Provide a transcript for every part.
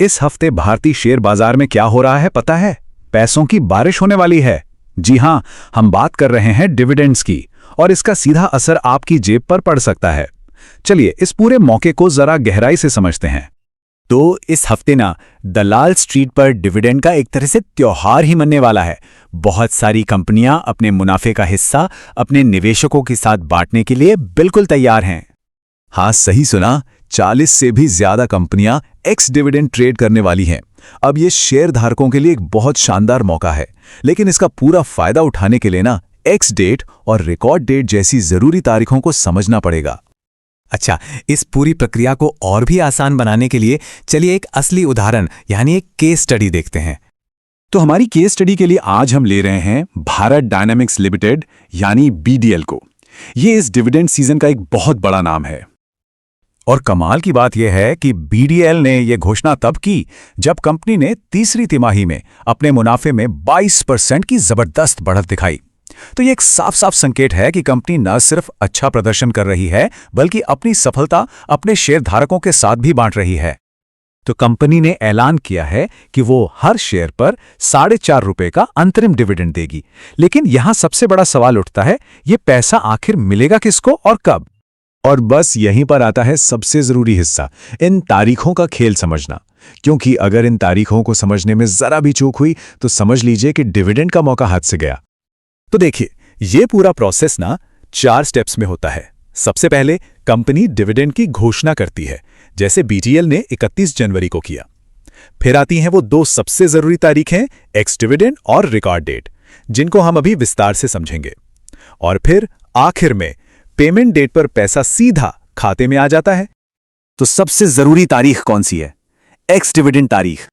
इस हफ्ते भारतीय शेयर बाजार में क्या हो रहा है पता है? पैसों की बारिश होने वाली है। जी हां, हम बात कर रहे हैं डिविडेंड्स की, और इसका सीधा असर आपकी जेब पर पड़ सकता है। चलिए इस पूरे मौके को जरा गहराई से समझते हैं। तो इस हफ्ते ना दलाल स्ट्रीट पर डिविडेंड का एक तरह से त्योहार ही मनने वाला है। बहुत सारी कंपनियां अपने मुनाफे का हिस्सा अपने निवेशकों के साथ बांटने के लिए बिल्कुल तैयार हैं। हाँ, सही सुना, 40 से भी ज्यादा कंपनियां एक्स डिविडेंड ट्रेड करने वाली हैं। अब ये शेयर धारकों के लिए एक बहुत शानदार मौका है, लेकिन इसका पूरा फायदा उठाने के लिए ना एक्स डेट और रिकॉर्ड डेट जैसी जरूरी तारीखों को समझना पड़ेगा। अच्छा, इस पूरी प्रक्रिया को और भी आसान बनाने के लिए चलिए एक असली उदाहरण यानी एक केस स्टडी देखते हैं। तो हमारी केस स्टडी के लिए आज हम ले रहे हैं भारत डायनामिक्स लिमिटेड यानी बीडीएल को। ये इस डिविडेंड सीजन का एक बहुत बड़ा नाम है। और कमाल की बात यह है कि बीडीएल ने यह घोषणा तब की जब कंपनी ने तीसरी तिमाही में अपने मुनाफे में 22% की जबरदस्त बढ़त दिखाई। तो ये एक साफ साफ संकेत है कि कंपनी न सिर्फ अच्छा प्रदर्शन कर रही है, बल्कि अपनी सफलता अपने शेयरधारकों के साथ भी बांट रही है। तो कंपनी ने ऐलान किया है कि वो हर शेयर पर 4.5 रुपए का अंतरिम डिविडेंड देगी। लेकिन यहां सबसे बड़ा सवाल उठता है, ये पैसा आखिर मिलेगा किसको और कब? और बस यहीं पर आता है सबसे जरूरी हिस्सा, इन तारीखों का खेल समझना। क्योंकि अगर इन तारीखों को समझने में जरा भी चूक हुई तो समझ लीजिए कि डिविडेंड का मौका हाथ से गया। तो देखिए, ये पूरा प्रोसेस ना 4 स्टेप्स में होता है। सबसे पहले कंपनी डिविडेंड की घोषणा करती है, जैसे बीटीएल ने 31 जनवरी को किया। फिर आती हैं वो 2 सबसे जरूरी तारीखें, एक्स डिविडेंड और रिकॉर्ड डेट, जिनको हम अभी विस्तार से समझेंगे। और फिर आखिर में पेमेंट डेट पर पैसा सीधा खाते में आ जाता है। तो सबसे जरूरी तारीख कौन सी है? एक्स डिविडेंड तारीख।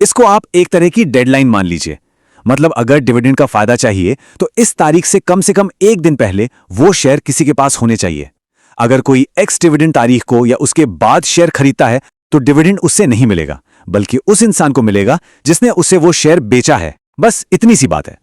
इसको आप एक तरह की डेडलाइन मान लीजिए। मतलब अगर डिविडेंड का फायदा चाहिए तो इस तारीख से कम 1 दिन पहले वो शेयर किसी के पास होने चाहिए। अगर कोई एक्स डिविडेंड तारीख को या उसके बाद शेयर खरीदता है तो डिविडेंड उससे नहीं मिलेगा, बल्कि उस इंसान को मिलेगा जिसने उसे वो शेयर बेचा है। बस इतनी सी बात है।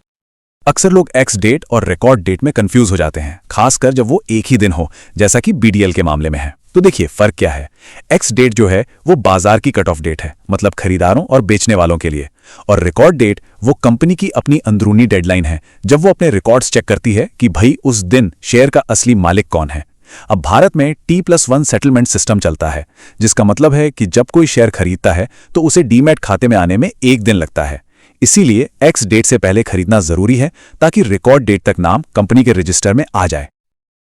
अक्सर लोग एक्स डेट और रिकॉर्ड डेट में कंफ्यूज हो जाते हैं, खासकर जब वो एक ही दिन हो, जैसा कि बीडीएल के मामले में है। तो देखिए फर्क क्या है। एक्स डेट जो है वो बाजार की कट ऑफ डेट है, मतलब खरीदारों और बेचने वालों के लिए। और रिकॉर्ड डेट वो कंपनी की अपनी अंदरूनी डेडलाइन है, जब वो अपने रिकॉर्ड्स चेक करती है कि भाई उस दिन शेयर का असली मालिक कौन है। अब भारत में T+1 सेटलमेंट सिस्टम चलता है, जिसका मतलब है कि जब कोई शेयर खरीदता है तो उसे डीमैट खाते में आने में 1 दिन लगता है। इसीलिए एक्स डेट से पहले खरीदना जरूरी है, ताकि रिकॉर्ड डेट तक नाम कंपनी के रजिस्टर में आ जाए।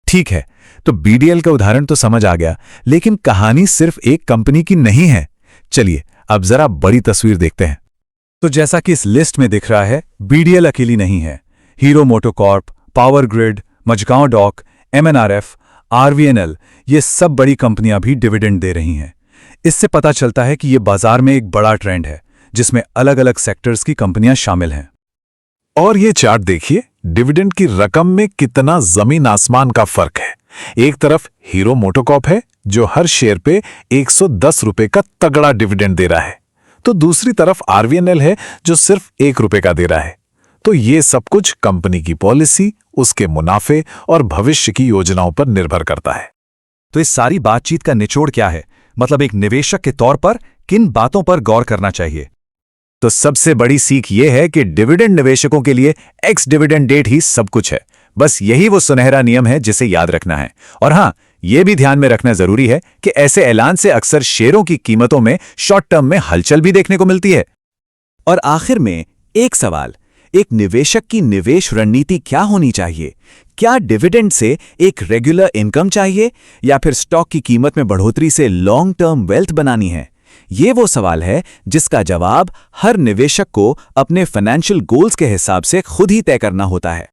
ठीक है, तो बीडीएल का उदाहरण तो समझ आ गया, लेकिन कहानी सिर्फ एक कंपनी की नहीं है। चलिए अब जरा बड़ी तस्वीर देखते हैं। तो जैसा कि इस लिस्ट में दिख रहा है, बीडीएल अकेली नहीं है। Hero MotoCorp, Power Grid, Mazagon Dock, MNRF, RVNL, ये सब बड़ी कंपनियां भी डिविडेंड दे रही हैं। इससे पता चलता है कि ये बाजार में एक बड़ा ट्रेंड है, जिसमें अलग अलग सेक्टर्स की कंपनियां शामिल हैं। और ये चार्ट देखिए, डिविडेंड की रकम में कितना जमीन आसमान का फर्क है। एक तरफ हीरो मोटोकॉर्प है जो हर शेयर पे 110 रुपए का तगड़ा डिविडेंड दे रहा है, तो दूसरी तरफ आरवीएनएल है जो सिर्फ 1 रुपए का दे रहा है। तो ये सब कुछ कंपनी की पॉलिसी, उसके मुनाफे और भविष्य की योजनाओं पर निर्भर करता है। तो इस सारी बातचीत का निचोड़ क्या है? मतलब एक निवेशक के तौर पर किन बातों पर गौर करना चाहिए? तो सबसे बड़ी सीख यह है कि डिविडेंड निवेशकों के लिए एक्स डिविडेंड डेट ही सब कुछ है। बस यही वो सुनहरा नियम है जिसे याद रखना है। और हां, यह भी ध्यान में रखना जरूरी है कि ऐसे ऐलान से अक्सर शेयरों की कीमतों में शॉर्ट टर्म में हलचल भी देखने को मिलती है। और आखिर में एक सवाल, एक निवेशक की निवेश रणनीति क्या होनी चाहिए? क्या डिविडेंड से एक रेगुलर इनकम चाहिए, या फिर स्टॉक की कीमत में बढ़ोतरी से लॉन्ग टर्म वेल्थ बनानी है? ये वो सवाल है जिसका जवाब हर निवेशक को अपने फाइनेंशियल गोल्स के हिसाब से खुद ही तय करना होता है।